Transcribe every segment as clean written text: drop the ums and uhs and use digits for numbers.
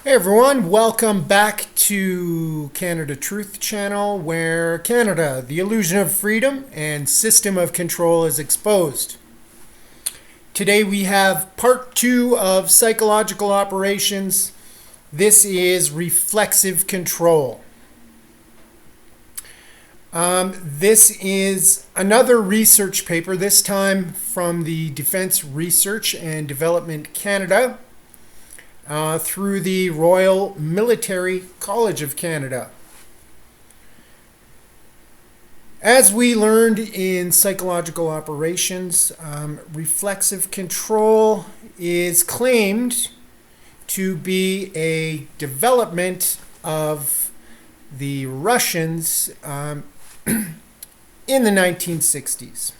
Hey everyone, welcome back to Canada Truth Channel, where Canada, the illusion of freedom and system of control is exposed. Today we have part 2 of psychological operations. This is reflexive control. This is another research paper, this time from the Defence Research and Development Canada. Through the Royal Military College of Canada. As we learned in psychological operations, reflexive control is claimed to be a development of the Russians in the 1960s.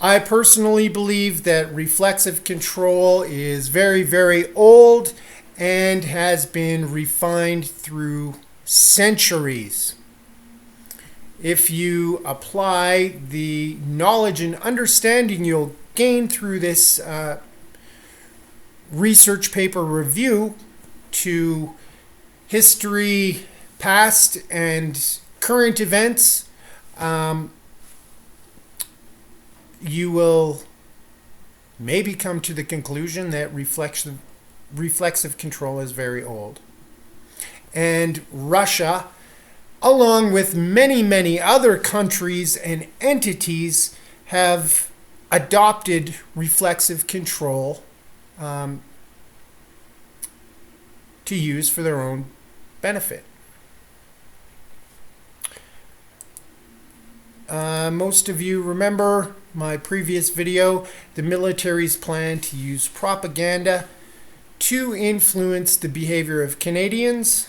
I personally believe that reflexive control is very, very old and has been refined through centuries. If you apply the knowledge and understanding you'll gain through this research paper review to history, past and current events, you will maybe come to the conclusion that reflexive control is very old. And Russia, along with many, many other countries and entities, have adopted reflexive control to use for their own benefit. Most of you remember my previous video, the military's plan to use propaganda to influence the behavior of Canadians.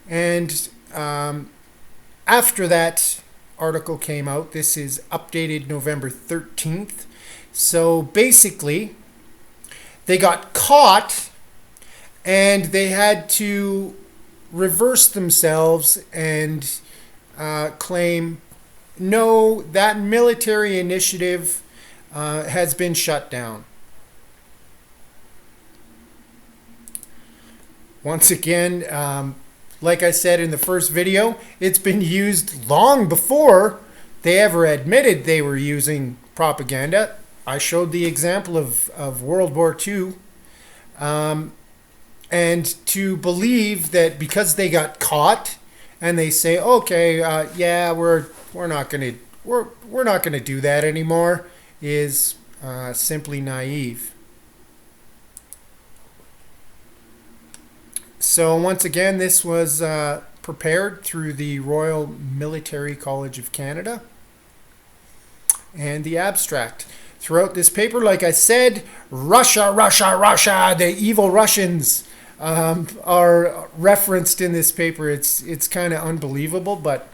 And after that article came out, this is updated November 13th. So basically, they got caught and they had to reverse themselves and claim, no, that military initiative has been shut down. Once again, like I said in the first video, it's been used long before they ever admitted they were using propaganda. I showed the example of World War II. And to believe that because they got caught and they say, okay, yeah, we're not gonna do that anymore, is simply naive. So once again, this was prepared through the Royal Military College of Canada. And the abstract. Throughout this paper, like I said, Russia, Russia, Russia, the evil Russians are referenced in this paper. It's kind of unbelievable, but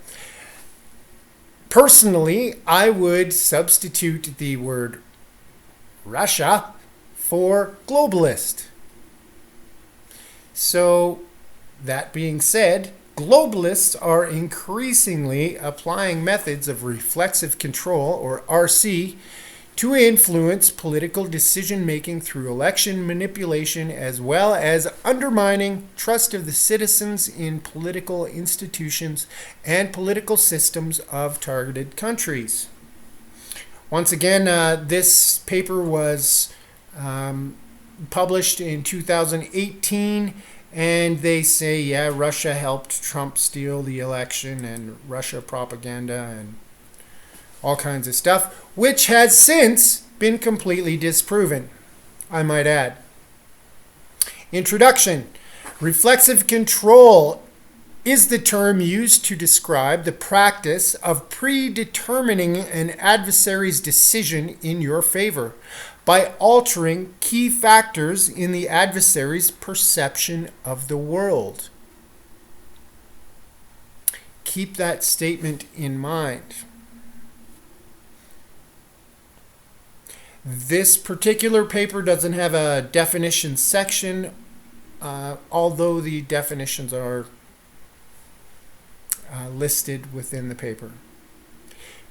personally, I would substitute the word Russia for globalist. So, that being said, globalists are increasingly applying methods of reflexive control, or RC, to influence political decision-making through election manipulation, as well as undermining trust of the citizens in political institutions and political systems of targeted countries. Once again, this paper was published in 2018, and they say, yeah, Russia helped Trump steal the election, and Russia propaganda, and all kinds of stuff, which has since been completely disproven, I might add. Introduction. Reflexive control is the term used to describe the practice of predetermining an adversary's decision in your favor by altering key factors in the adversary's perception of the world. Keep that statement in mind. This particular paper doesn't have a definition section, although the definitions are listed within the paper.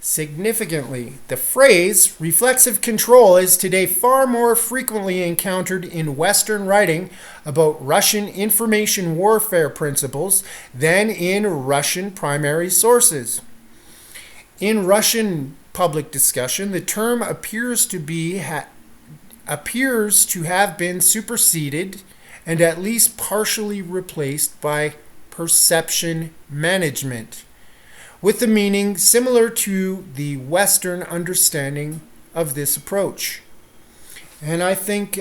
significantly. The phrase reflexive control is today far more frequently encountered in Western writing about Russian information warfare principles than in Russian primary sources. In Russian public discussion, the term appears to have been superseded and at least partially replaced by perception management, with the meaning similar to the Western understanding of this approach. And I think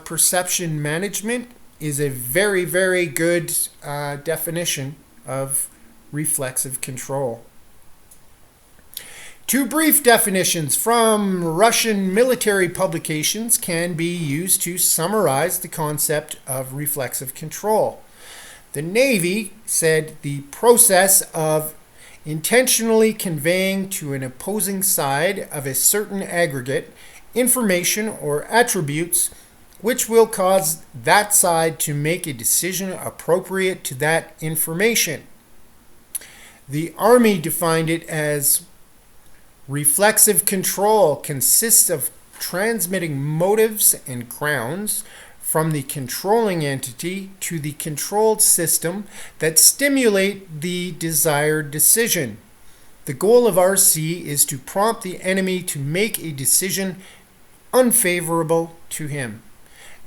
perception management is a very, very good definition of reflexive control. Two brief definitions from Russian military publications can be used to summarize the concept of reflexive control. The Navy said the process of intentionally conveying to an opposing side of a certain aggregate, information, or attributes which will cause that side to make a decision appropriate to that information. The Army defined it as reflexive control consists of transmitting motives and grounds from the controlling entity to the controlled system that stimulate the desired decision. The goal of RC is to prompt the enemy to make a decision unfavorable to him.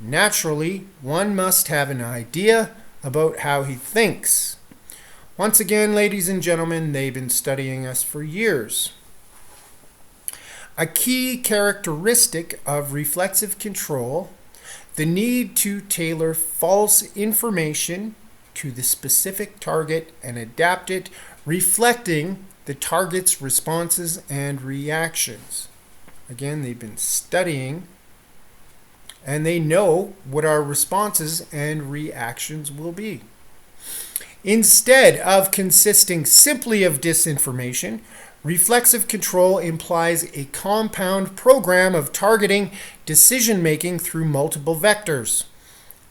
Naturally, one must have an idea about how he thinks. Once again, ladies and gentlemen, they've been studying us for years. A key characteristic of reflexive control: the need to tailor false information to the specific target and adapt it, reflecting the target's responses and reactions. Again, they've been studying and they know what our responses and reactions will be. Instead of consisting simply of disinformation, reflexive control implies a compound program of targeting decision-making through multiple vectors,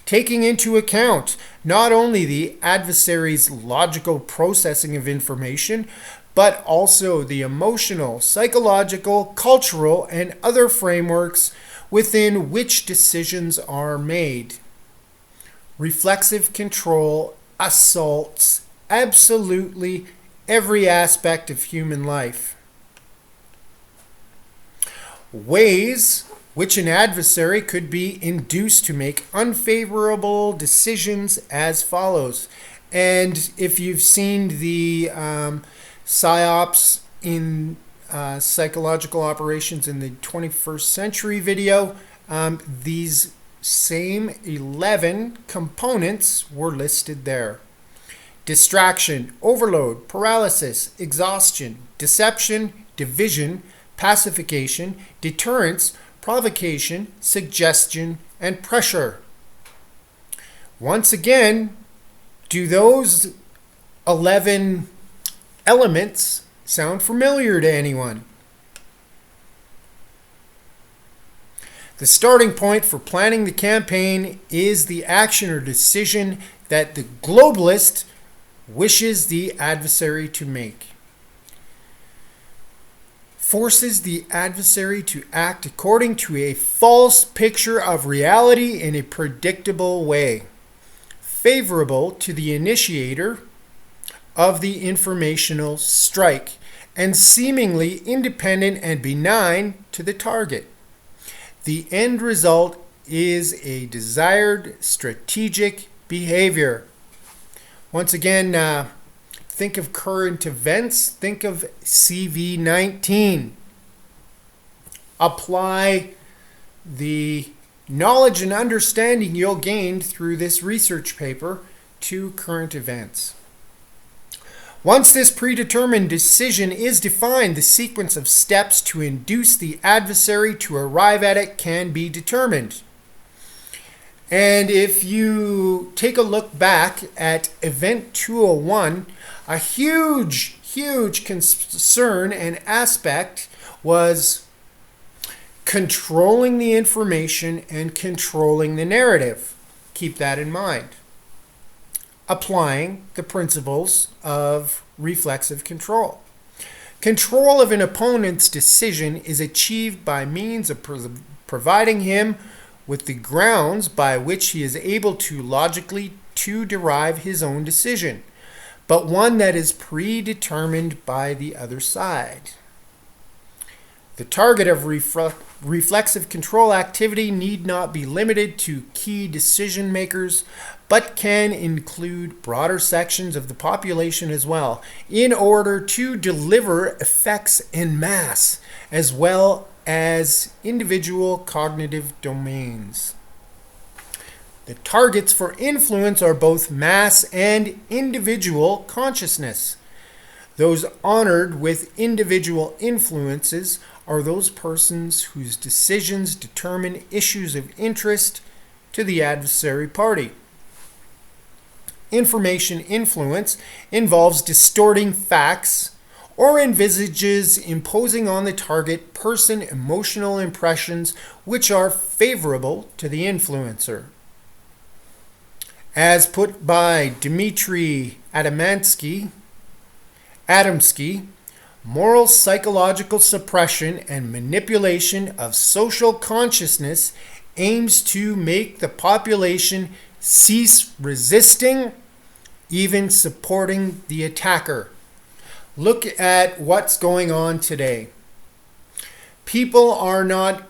taking into account not only the adversary's logical processing of information, but also the emotional, psychological, cultural, and other frameworks within which decisions are made. Reflexive control assaults absolutely every aspect of human life. Ways which an adversary could be induced to make unfavorable decisions as follows. And if you've seen the PSYOPS in psychological operations in the 21st century video, these same 11 components were listed there. Distraction, overload, paralysis, exhaustion, deception, division, pacification, deterrence, provocation, suggestion, and pressure. Once again, do those 11 elements sound familiar to anyone? The starting point for planning the campaign is the action or decision that the globalist wishes the adversary to make. Forces the adversary to act according to a false picture of reality in a predictable way, favorable to the initiator of the informational strike, and seemingly independent and benign to the target. The end result is a desired strategic behavior. Once again, think of current events. Think of CV-19. Apply the knowledge and understanding you'll gain through this research paper to current events. Once this predetermined decision is defined, the sequence of steps to induce the adversary to arrive at it can be determined. And if you take a look back at Event 201, a huge concern and aspect was controlling the information and controlling the narrative. Keep that in mind. Applying the principles of reflexive control. Control of an opponent's decision is achieved by means of providing him with the grounds by which he is able to logically to derive his own decision, but one that is predetermined by the other side. The target of reflexive control activity need not be limited to key decision makers, but can include broader sections of the population as well, in order to deliver effects en masse, as well as individual cognitive domains. The targets for influence are both mass and individual consciousness. Those honored with individual influences are those persons whose decisions determine issues of interest to the adversary party. Information influence involves distorting facts or envisages imposing on the target person emotional impressions which are favorable to the influencer. As put by Dmitry Adamsky, moral psychological suppression and manipulation of social consciousness aims to make the population cease resisting, even supporting the attacker. Look at what's going on today. People are not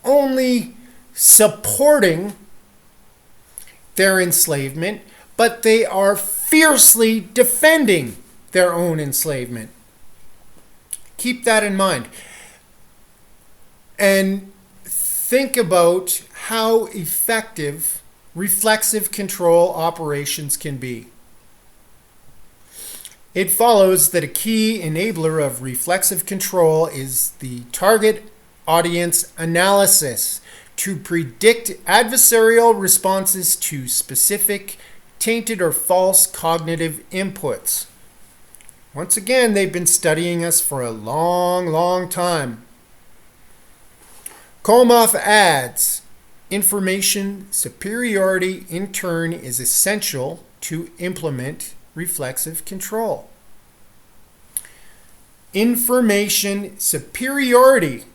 only supporting their enslavement, but they are fiercely defending their own enslavement. Keep that in mind. And think about how effective reflexive control operations can be. It follows that a key enabler of reflexive control is the target audience analysis to predict adversarial responses to specific tainted or false cognitive inputs. Once again, they've been studying us for a long time. Kolmov adds, information superiority in turn is essential to implement reflexive control. Information superiority.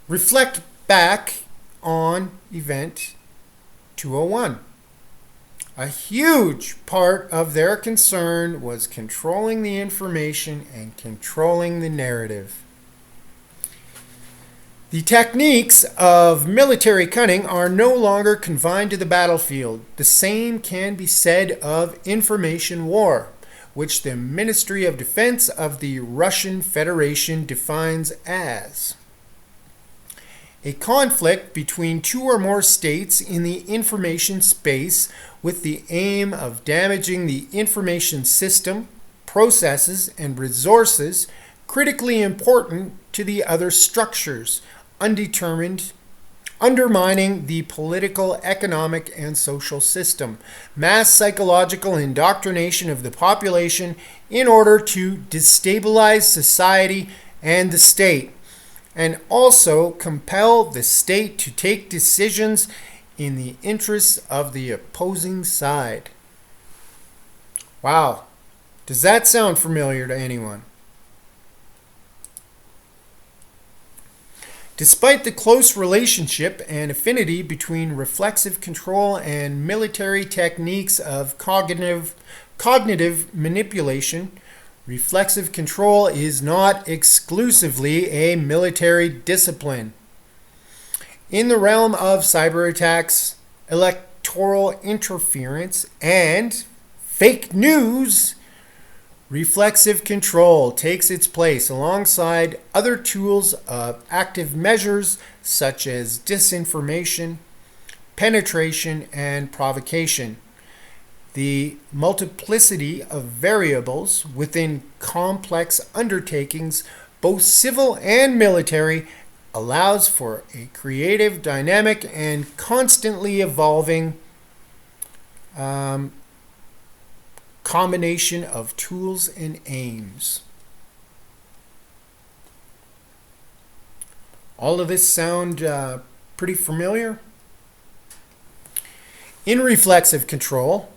Reflect back on event 201. A huge part of their concern was controlling the information and controlling the narrative. The techniques of military cunning are no longer confined to the battlefield. The same can be said of information war, which the Ministry of Defense of the Russian Federation defines as a conflict between two or more states in the information space with the aim of damaging the information system, processes, and resources critically important to the other structures, undetermined, undermining the political, economic, and social system, mass psychological indoctrination of the population in order to destabilize society and the state, and also compel the state to take decisions in the interests of the opposing side. Wow. Does that sound familiar to anyone? Despite the close relationship and affinity between reflexive control and military techniques of cognitive manipulation, reflexive control is not exclusively a military discipline. In the realm of cyber attacks, electoral interference, and fake news, reflexive control takes its place alongside other tools of active measures such as disinformation, penetration, and provocation. The multiplicity of variables within complex undertakings, both civil and military, allows for a creative, dynamic, and constantly evolving combination of tools and aims. All of this sound pretty familiar? In reflexive control,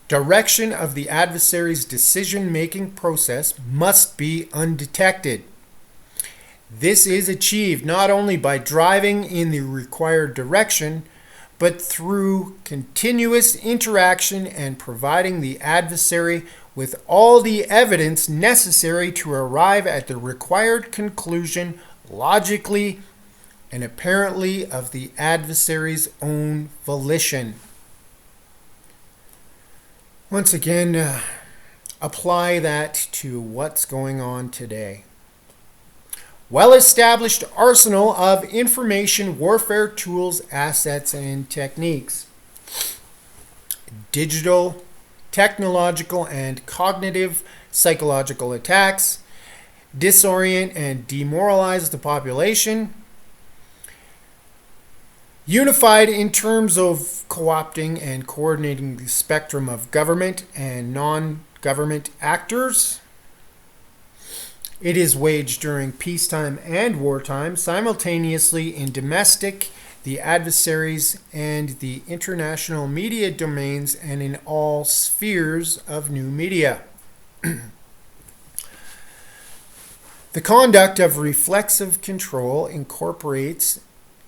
Direction of the adversary's decision-making process must be undetected. This is achieved not only by driving in the required direction, but through continuous interaction and providing the adversary with all the evidence necessary to arrive at the required conclusion logically and apparently of the adversary's own volition. Once again, apply that to what's going on today. Well-established arsenal of information warfare tools, assets, and techniques. Digital, technological, and cognitive psychological attacks disorient and demoralize the population. Unified in terms of co-opting and coordinating the spectrum of government and non-government actors. It is waged during peacetime and wartime, simultaneously in domestic, the adversaries, and the international media domains, and in all spheres of new media. The conduct of reflexive control incorporates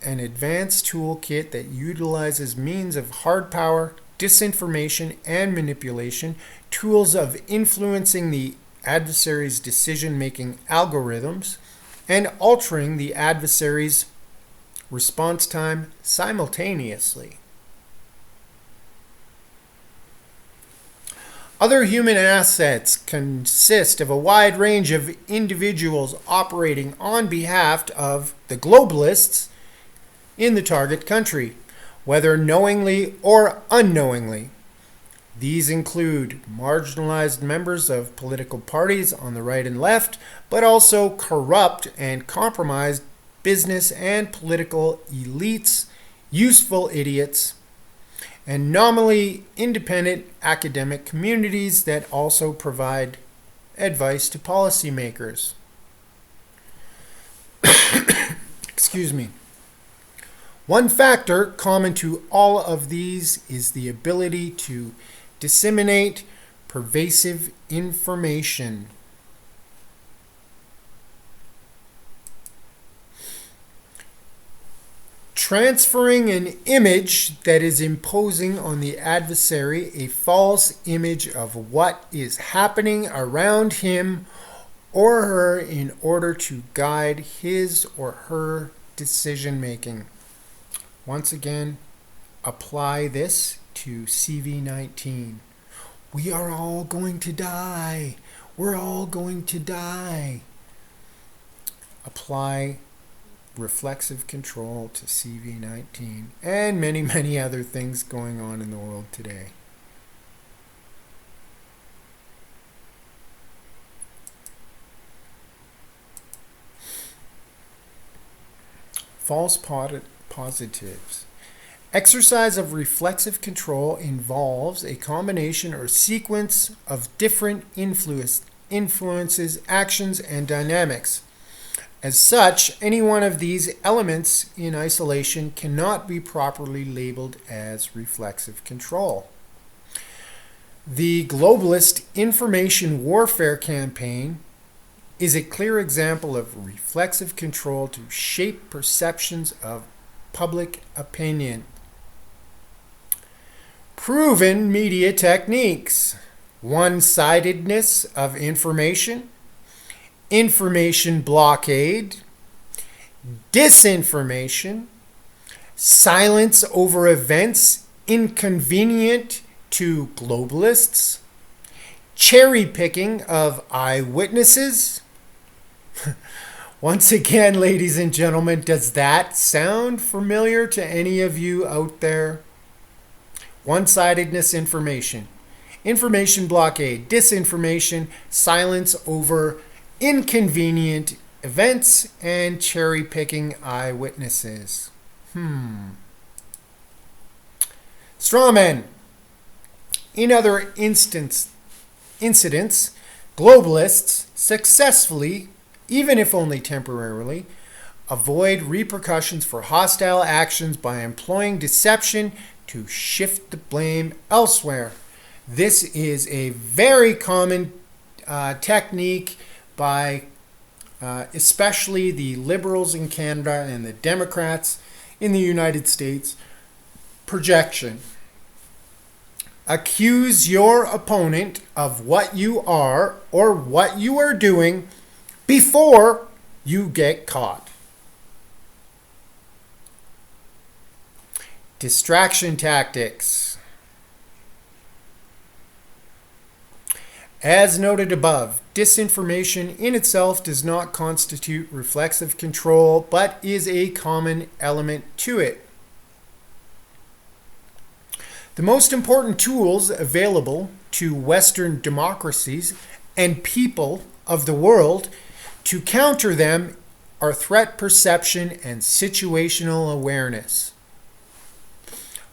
an advanced toolkit that utilizes means of hard power, disinformation, and manipulation, tools of influencing the adversary's decision-making algorithms, and altering the adversary's response time simultaneously. Other human assets consist of a wide range of individuals operating on behalf of the globalists in the target country, whether knowingly or unknowingly. These include marginalized members of political parties on the right and left, but also corrupt and compromised business and political elites, useful idiots, and nominally independent academic communities that also provide advice to policymakers. Excuse me. One factor common to all of these is the ability to disseminate pervasive information. Transferring an image that is imposing on the adversary a false image of what is happening around him or her in order to guide his or her decision making. Once again, apply this to CV19. We are all going to die. We're all going to die. Apply reflexive control to CV19 and many, many other things going on in the world today. False positives. Exercise of reflexive control involves a combination or sequence of different influences, actions, and dynamics. As such, any one of these elements in isolation cannot be properly labeled as reflexive control. The globalist information warfare campaign is a clear example of reflexive control to shape perceptions of public opinion. Proven media techniques: one-sidedness of information, information blockade, disinformation, silence over events inconvenient to globalists, cherry picking of eyewitnesses. Once again, ladies and gentlemen, does that sound familiar to any of you out there? One-sidedness information, information blockade, disinformation, silence over inconvenient events, and cherry-picking eyewitnesses. Strawmen. In other incidents, globalists successfully, even if only temporarily, avoid repercussions for hostile actions by employing deception to shift the blame elsewhere. This is a very common technique by especially the liberals in Canada and the Democrats in the United States. Projection. Accuse your opponent of what you are or what you are doing before you get caught. Distraction tactics. As noted above, disinformation in itself does not constitute reflexive control, but is a common element to it. The most important tools available to Western democracies and people of the world to counter them are threat perception and situational awareness.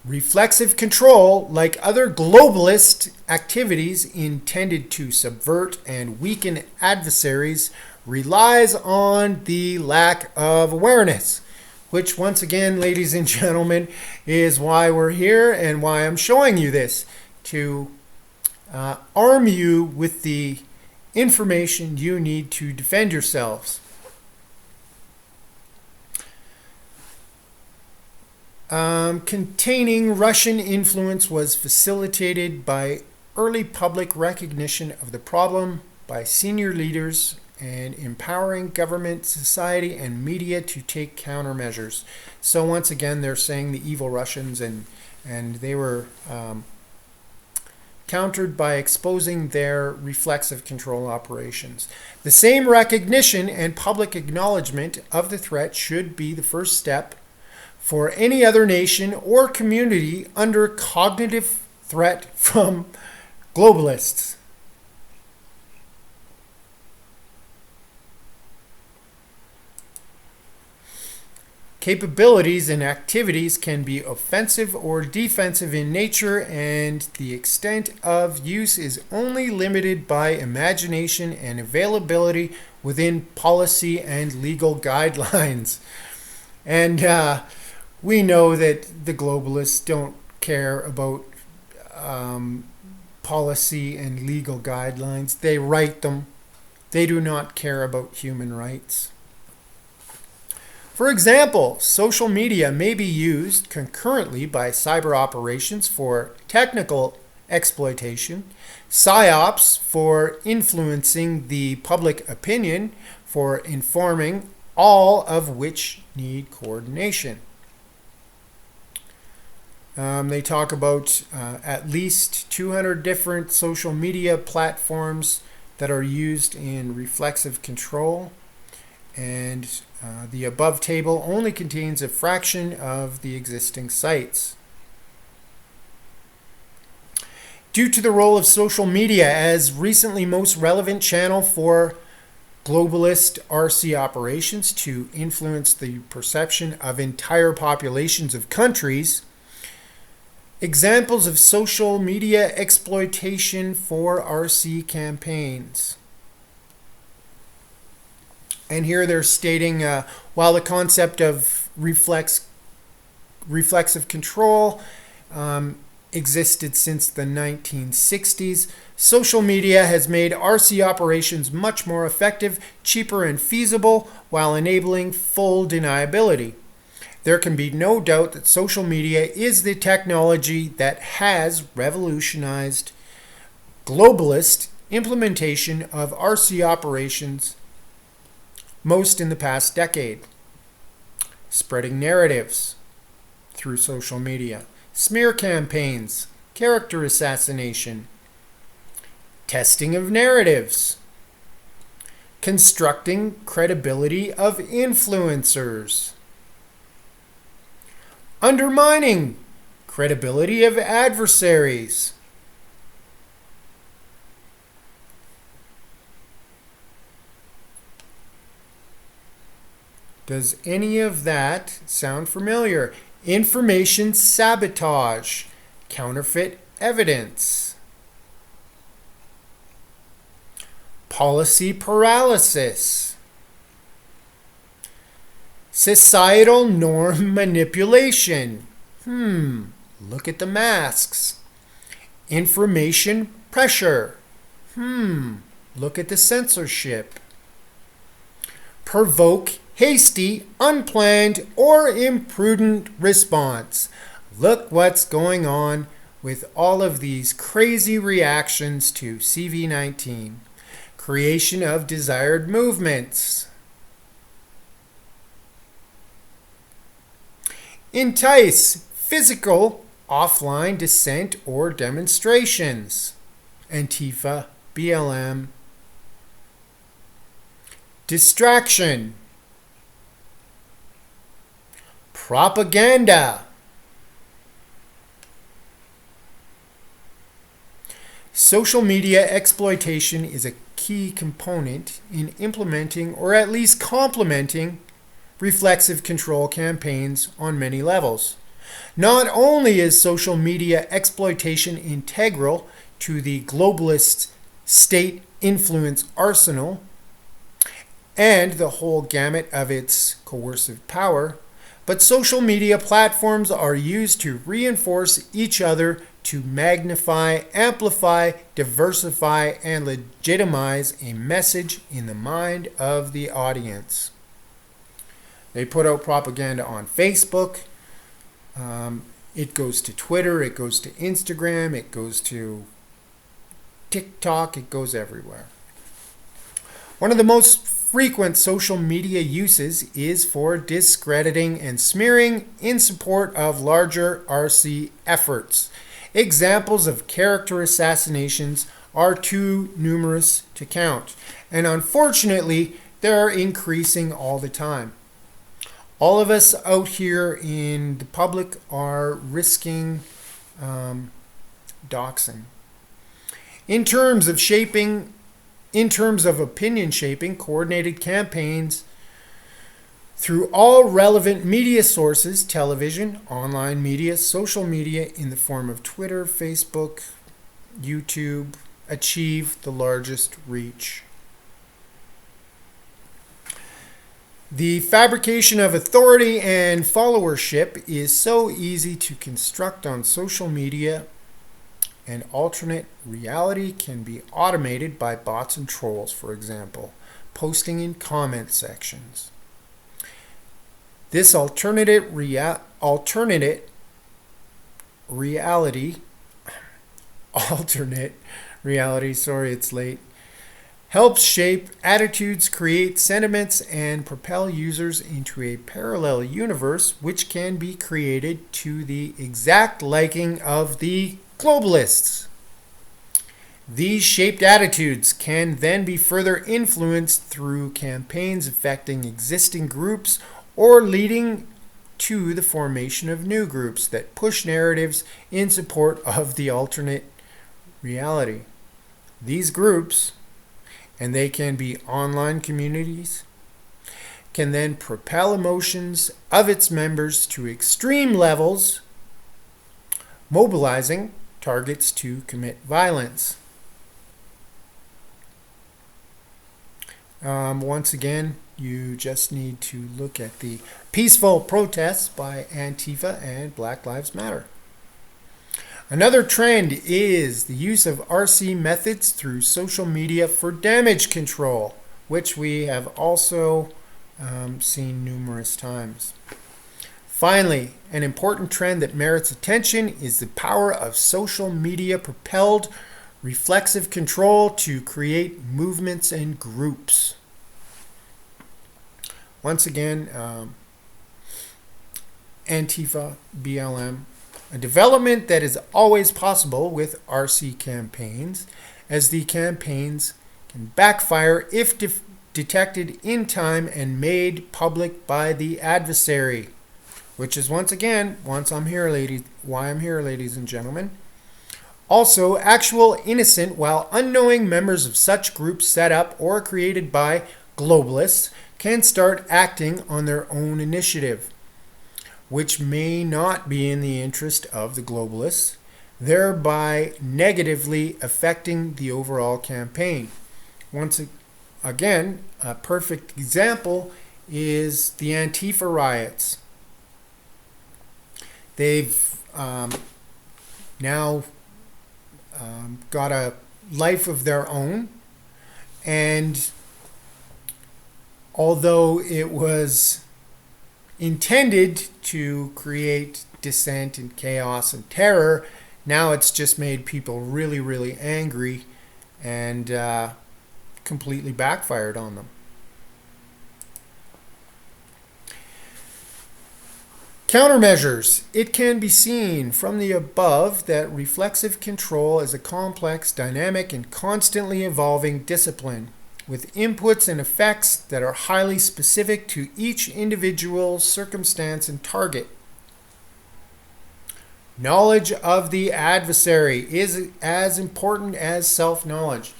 Reflexive control, like other globalist activities intended to subvert and weaken adversaries, relies on the lack of awareness, which once again, ladies and gentlemen, is why we're here and why I'm showing you this, to arm you with the information you need to defend yourselves. Containing Russian influence was facilitated by early public recognition of the problem by senior leaders and empowering government, society, and media to take countermeasures. So once again, they're saying the evil Russians, and they were countered by exposing their reflexive control operations. The same recognition and public acknowledgement of the threat should be the first step for any other nation or community under cognitive threat from globalists. Capabilities and activities can be offensive or defensive in nature, and the extent of use is only limited by imagination and availability within policy and legal guidelines. And we know that the globalists don't care about policy and legal guidelines. They write them. They do not care about human rights. For example, social media may be used concurrently by cyber operations for technical exploitation, PSYOPS for influencing the public opinion, for informing, all of which need coordination. They talk about at least 200 different social media platforms that are used in reflexive control, and the above table only contains a fraction of the existing sites. Due to the role of social media as recently most relevant channel for globalist RC operations to influence the perception of entire populations of countries, examples of social media exploitation for RC campaigns. And here they're stating, while the concept of reflexive control existed since the 1960s, social media has made RC operations much more effective, cheaper, and feasible while enabling full deniability. There can be no doubt that social media is the technology that has revolutionized globalist implementation of RC operations, most in the past decade. Spreading narratives through social media, smear campaigns, character assassination, testing of narratives, constructing credibility of influencers, undermining credibility of adversaries, does any of that sound familiar? Information sabotage, counterfeit evidence, policy paralysis, societal norm manipulation. Look at the masks. Information pressure. Look at the censorship. Provoke hasty, unplanned, or imprudent response. Look what's going on with all of these crazy reactions to CV-19. Creation of desired movements. Entice physical offline dissent or demonstrations. Antifa, BLM. Distraction. Propaganda. Social media exploitation is a key component in implementing or at least complementing reflexive control campaigns on many levels. Not only is social media exploitation integral to the globalist state influence arsenal and the whole gamut of its coercive power, but social media platforms are used to reinforce each other, to magnify, amplify, diversify, and legitimize a message in the mind of the audience. They put out propaganda on Facebook. It goes to Twitter. It goes to Instagram. It goes to TikTok. It goes everywhere. One of the most frequent social media uses is for discrediting and smearing in support of larger RC efforts. Examples of character assassinations are too numerous to count, and unfortunately, they're increasing all the time. All of us out here in the public are risking doxing. In terms of opinion shaping, coordinated campaigns through all relevant media sources, television, online media, social media in the form of Twitter, Facebook, YouTube, achieve the largest reach. The fabrication of authority and followership is so easy to construct on social media, and alternate reality can be automated by bots and trolls, for example, posting in comment sections. This alternate reality, sorry it's late, helps shape attitudes, create sentiments, and propel users into a parallel universe which can be created to the exact liking of the globalists. These shaped attitudes can then be further influenced through campaigns affecting existing groups or leading to the formation of new groups that push narratives in support of the alternate reality. These groups, and they can be online communities, can then propel emotions of its members to extreme levels, mobilizing targets to commit violence. Once again, you just need to look at the peaceful protests by Antifa and Black Lives Matter. Another trend is the use of RC methods through social media for damage control, which we have also seen numerous times. Finally, an important trend that merits attention is the power of social media propelled reflexive control to create movements and groups. Once again, Antifa, BLM, a development that is always possible with RC campaigns, as the campaigns can backfire if detected in time and made public by the adversary, which is once again, why I'm here, ladies and gentlemen. Also, actual innocent while unknowing members of such groups set up or created by globalists can start acting on their own initiative, which may not be in the interest of the globalists, thereby negatively affecting the overall campaign. Once again, a perfect example is the Antifa riots. They've now got a life of their own. And although it was intended to create dissent and chaos and terror, now it's just made people really, really angry and completely backfired on them. Countermeasures. It can be seen from the above that reflexive control is a complex, dynamic, and constantly evolving discipline with inputs and effects that are highly specific to each individual circumstance and target. Knowledge of the adversary is as important as self-knowledge.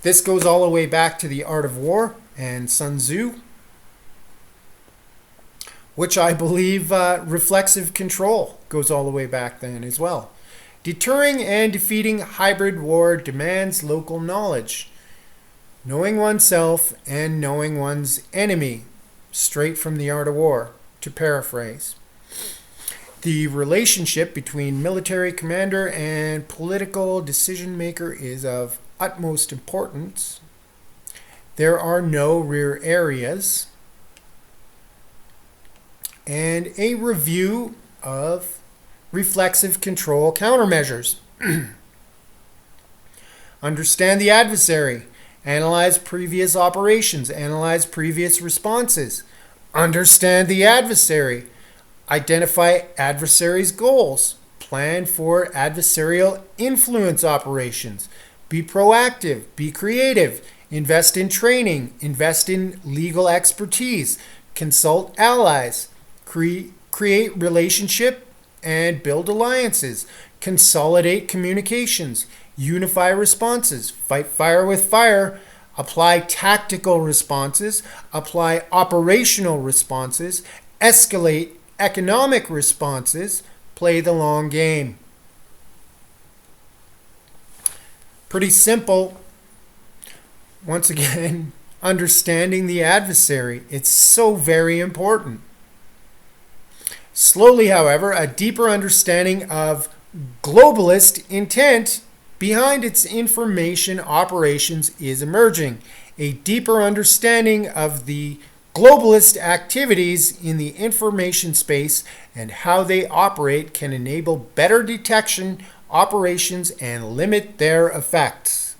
This goes all the way back to the Art of War and Sun Tzu, which I believe reflexive control goes all the way back then as well. Deterring and defeating hybrid war demands local knowledge, knowing oneself and knowing one's enemy, straight from the Art of War, to paraphrase. The relationship between military commander and political decision maker is of utmost importance. There are no rear areas. And a review of reflexive control countermeasures. Understand the adversary. Analyze previous operations. Analyze previous responses. Understand the adversary. Identify adversary's goals. Plan for adversarial influence operations. Be proactive. Be creative. Invest in training. Invest in legal expertise. Consult allies. Create relationship and build alliances. Consolidate communications. Unify responses. Fight fire with fire. Apply tactical responses. Apply operational responses. Escalate economic responses. Play the long game. Pretty simple. Once again, understanding the adversary. It's so very important. Slowly, however, a deeper understanding of globalist intent behind its information operations is emerging. A deeper understanding of the globalist activities in the information space and how they operate can enable better detection, operations, and limit their effects.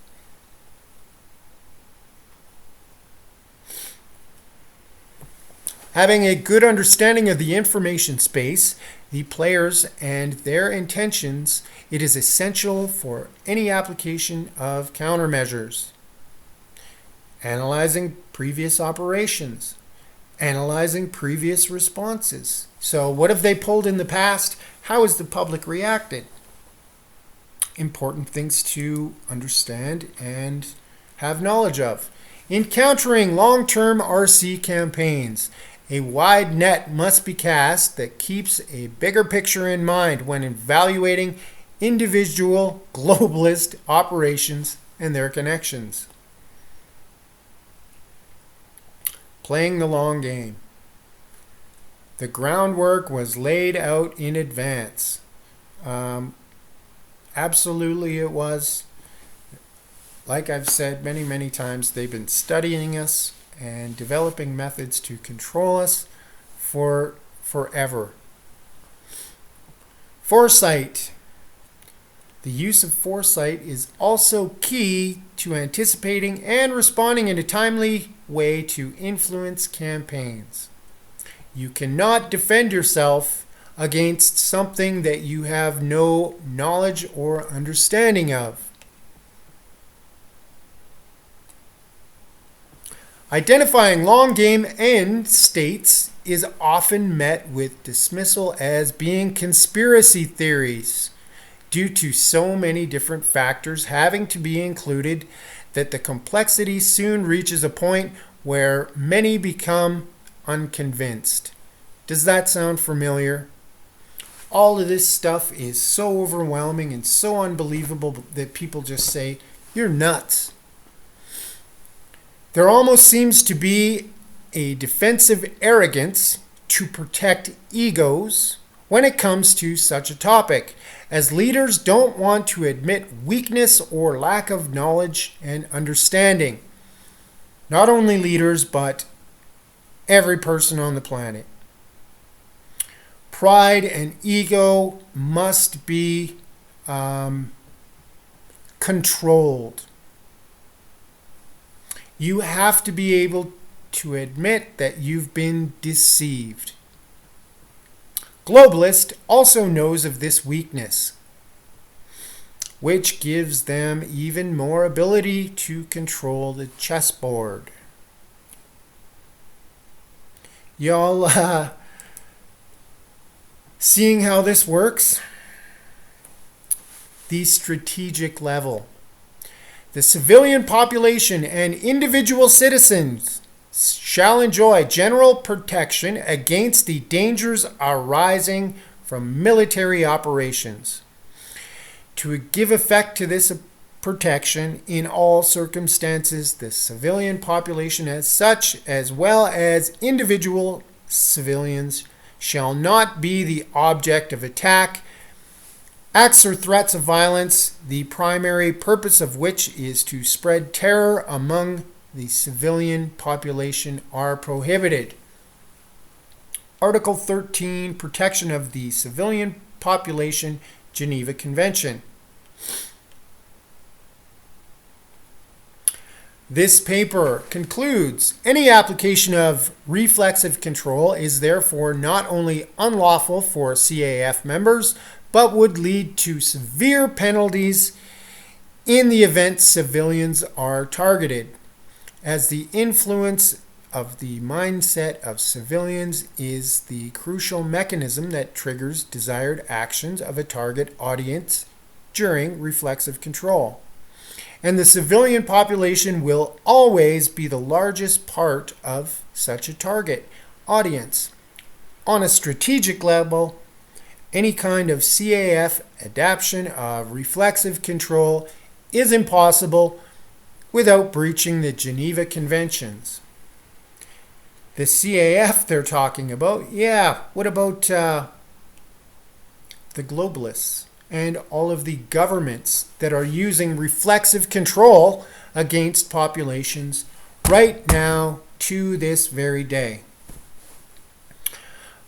Having a good understanding of the information space, the players, and their intentions, it is essential for any application of countermeasures. Analyzing previous operations. Analyzing previous responses. So what have they pulled in the past? How has the public reacted? Important things to understand and have knowledge of. Encountering long-term RC campaigns. A wide net must be cast that keeps a bigger picture in mind when evaluating individual globalist operations and their connections. Playing the long game. The groundwork was laid out in advance. Absolutely it was. Like I've said many, many times, they've been studying us and developing methods to control us for forever. Foresight. The use of foresight is also key to anticipating and responding in a timely way to influence campaigns. You cannot defend yourself against something that you have no knowledge or understanding of. Identifying long game end states is often met with dismissal as being conspiracy theories due to so many different factors having to be included that the complexity soon reaches a point where many become unconvinced. Does that sound familiar? All of this stuff is so overwhelming and so unbelievable that people just say, "You're nuts." There almost seems to be a defensive arrogance to protect egos when it comes to such a topic, as leaders don't want to admit weakness or lack of knowledge and understanding. Not only leaders, but every person on the planet. Pride and ego must be controlled. You have to be able to admit that you've been deceived. Globalist also knows of this weakness, which gives them even more ability to control the chessboard. Y'all seeing how this works? The strategic level. The civilian population and individual citizens shall enjoy general protection against the dangers arising from military operations. To give effect to this protection in all circumstances, the civilian population as such, as well as individual civilians, shall not be the object of attack, acts or threats of violence, the primary purpose of which is to spread terror among the civilian population, are prohibited. Article 13, Protection of the Civilian Population, Geneva Convention. This paper concludes, any application of reflexive control is therefore not only unlawful for CAF members, but would lead to severe penalties in the event civilians are targeted, as the influence of the mindset of civilians is the crucial mechanism that triggers desired actions of a target audience during reflexive control. And the civilian population will always be the largest part of such a target audience. On a strategic level, any kind of CAF adaptation of reflexive control is impossible without breaching the Geneva Conventions. The CAF they're talking about, what about the globalists and all of the governments that are using reflexive control against populations right now to this very day?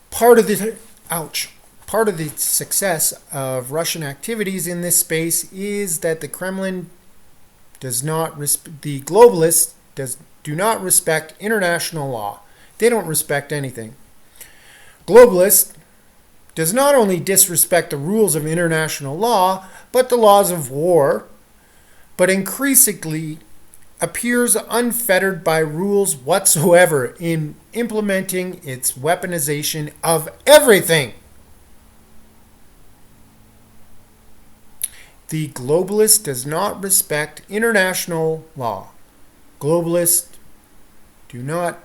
Part of the success of Russian activities in this space is that the Kremlin the globalists do not respect international law. They don't respect anything. Globalists does not only disrespect the rules of international law, but the laws of war, but increasingly appears unfettered by rules whatsoever in implementing its weaponization of everything. The globalist does not respect international law. Globalists do not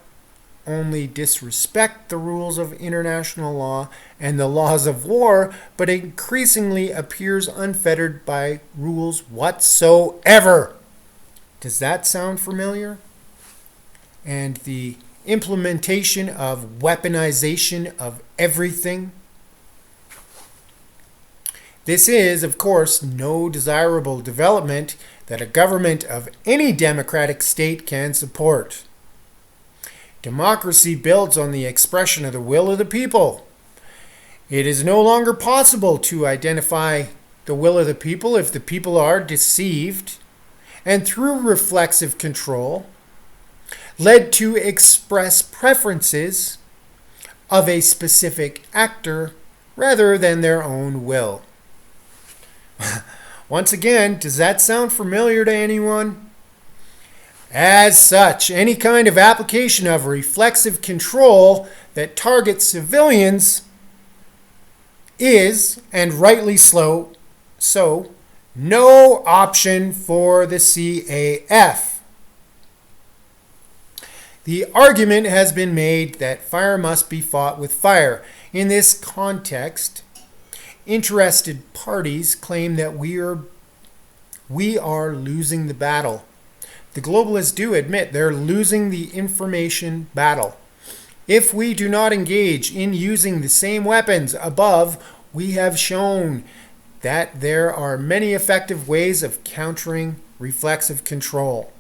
only disrespect the rules of international law and the laws of war, but increasingly appears unfettered by rules whatsoever. Does that sound familiar? And the implementation of weaponization of everything. This is, of course, no desirable development that a government of any democratic state can support. Democracy builds on the expression of the will of the people. It is no longer possible to identify the will of the people if the people are deceived and through reflexive control led to express preferences of a specific actor rather than their own will. Once again, does that sound familiar to anyone? As such, any kind of application of reflexive control that targets civilians is, and rightly so, no option for the CAF. The argument has been made that fire must be fought with fire. In this context, interested parties claim that we are losing the battle. The globalists do admit they're losing the information battle. If we do not engage in using the same weapons above, we have shown that there are many effective ways of countering reflexive control.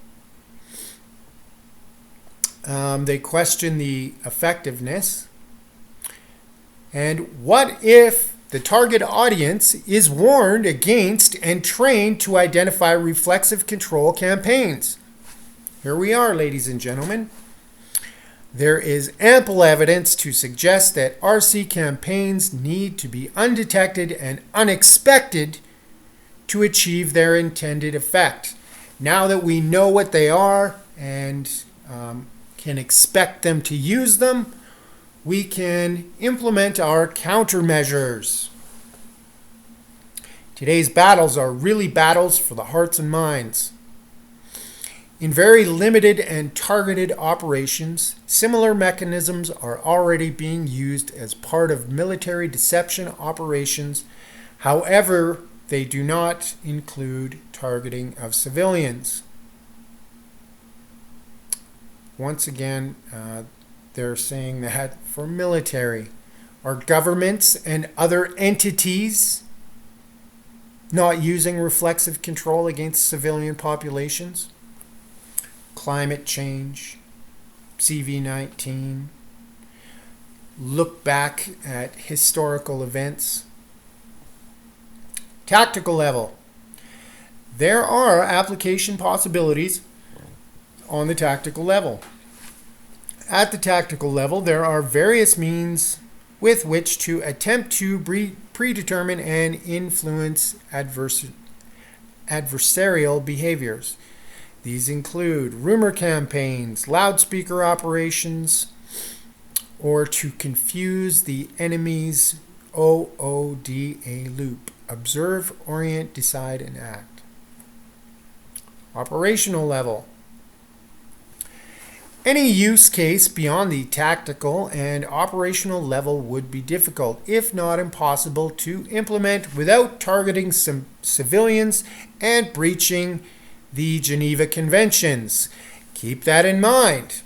They question the effectiveness. And what if the target audience is warned against and trained to identify reflexive control campaigns? Here we are, ladies and gentlemen. There is ample evidence to suggest that RC campaigns need to be undetected and unexpected to achieve their intended effect. Now that we know what they are and can expect them to use them, we can implement our countermeasures. Today's battles are really battles for the hearts and minds. In very limited and targeted operations, similar mechanisms are already being used as part of military deception operations. However, they do not include targeting of civilians. Once again, they're saying that for military. Are governments and other entities not using reflexive control against civilian populations? Climate change, CV-19, look back at historical events. Tactical level. There are application possibilities on the tactical level. At the tactical level, there are various means with which to attempt to predetermine and influence adversarial behaviors. These include rumor campaigns, loudspeaker operations, or to confuse the enemy's OODA loop. Observe, orient, decide, and act. Operational level. Any use case beyond the tactical and operational level would be difficult, if not impossible, to implement without targeting some civilians and breaching the Geneva Conventions. Keep that in mind.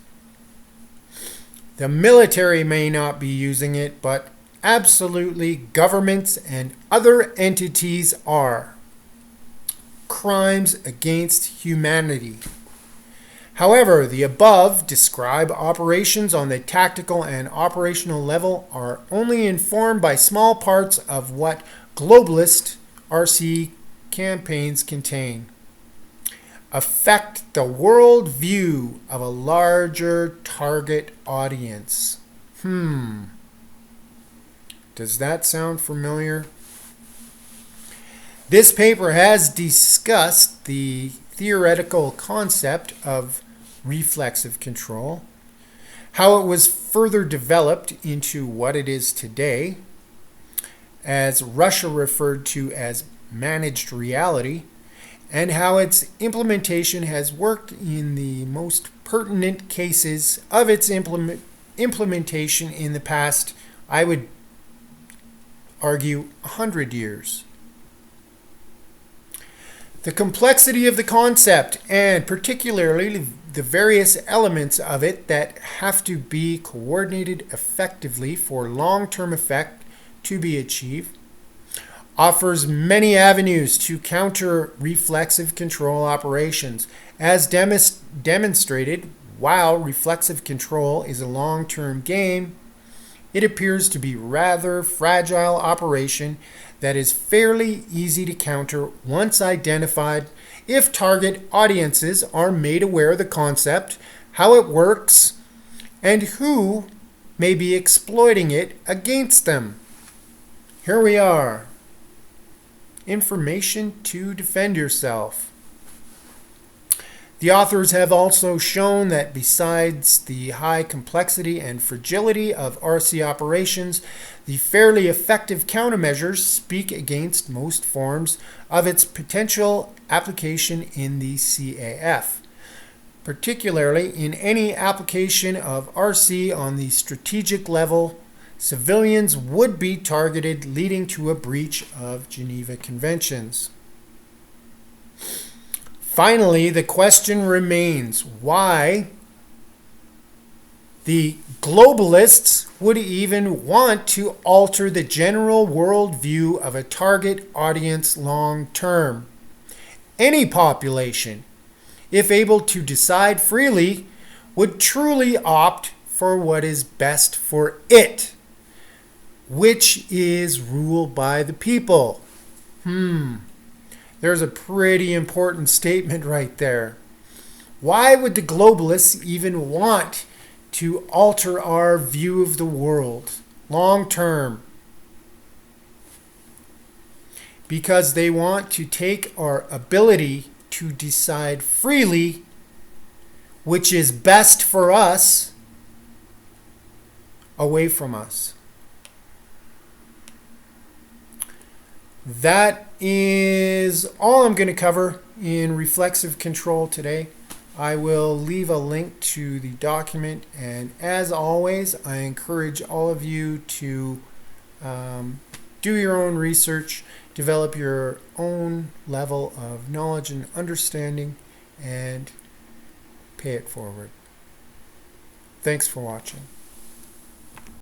The military may not be using it, but absolutely governments and other entities are. Crimes against humanity. However, the above described operations on the tactical and operational level are only informed by small parts of what globalist RC campaigns contain. Affect the world view of a larger target audience. Does that sound familiar? This paper has discussed the theoretical concept of reflexive control, how it was further developed into what it is today, as Russia referred to as managed reality, and how its implementation has worked in the most pertinent cases of its implementation in the past, I would argue, 100 years. The complexity of the concept, and particularly the various elements of it that have to be coordinated effectively for long-term effect to be achieved, offers many avenues to counter reflexive control operations. As demonstrated, while reflexive control is a long-term game, it appears to be rather fragile operation that is fairly easy to counter once identified if target audiences are made aware of the concept, how it works, and who may be exploiting it against them. Here we are. Information to defend yourself. The authors have also shown that besides the high complexity and fragility of RC operations, the fairly effective countermeasures speak against most forms of its potential application in the CAF, particularly in any application of RC on the strategic level. Civilians would be targeted, leading to a breach of Geneva Conventions. Finally, the question remains, why The globalists would even want to alter the general worldview of a target audience long term. Any population, if able to decide freely, would truly opt for what is best for it, which is rule by the people. There's a pretty important statement right there. Why would the globalists even want to alter our view of the world long term? Because they want to take our ability to decide freely which is best for us away from us. That is all I'm going to cover in reflexive control today. I will leave a link to the document, and as always, I encourage all of you to do your own research, develop your own level of knowledge and understanding, and pay it forward. Thanks for watching.